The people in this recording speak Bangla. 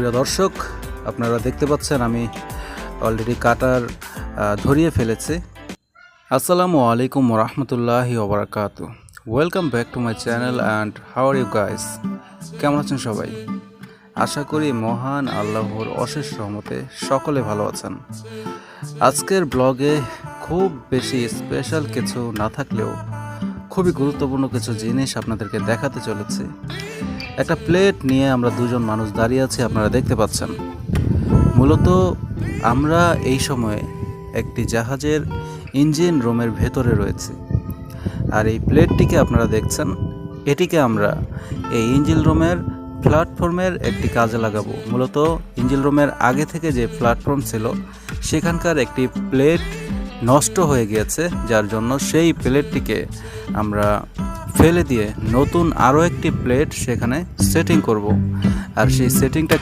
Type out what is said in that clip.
প্রিয় দর্শক, আপনারা দেখতে পাচ্ছেন আমি অলরেডি কাটার ধরিয়ে ফেলেছি। আসসালামু আলাইকুম রহমতুল্লাহি ওবারাকাতু। Welcome back to my channel and how are you guys. কেমন আছেন সবাই? আশা করি মহান আল্লাহর অশেষ রহমতে সকলে ভালো আছেন। আজকের ব্লগে খুব বেশি স্পেশাল কিছু না থাকলেও খুবই গুরুত্বপূর্ণ কিছু জিনিস আপনাদেরকে দেখাতে চলেছি। একটা প্লেট নিয়ে আমরা দুজন মানুষ দাঁড়িয়ে আছি, আপনারা দেখতে পাচ্ছেন। মূলত আমরা এই সময়ে একটি জাহাজের ইঞ্জিন রুমের ভেতরে রয়েছি, আর এই প্লেটটিকে আপনারা দেখছেন, এটিকে আমরা এই ইঞ্জিন রুমের প্ল্যাটফর্মের একটি কাজে লাগাবো। মূলত ইঞ্জিন রুমের আগে থেকে যে প্ল্যাটফর্ম ছিল সেখানকার একটি প্লেট নষ্ট হয়ে গিয়েছে, যার জন্য সেই প্লেটটিকে আমরা ফেলে দিয়ে নতুন আরও একটি প্লেট সেখানে সেটিং করব। আর সেই সেটিংটা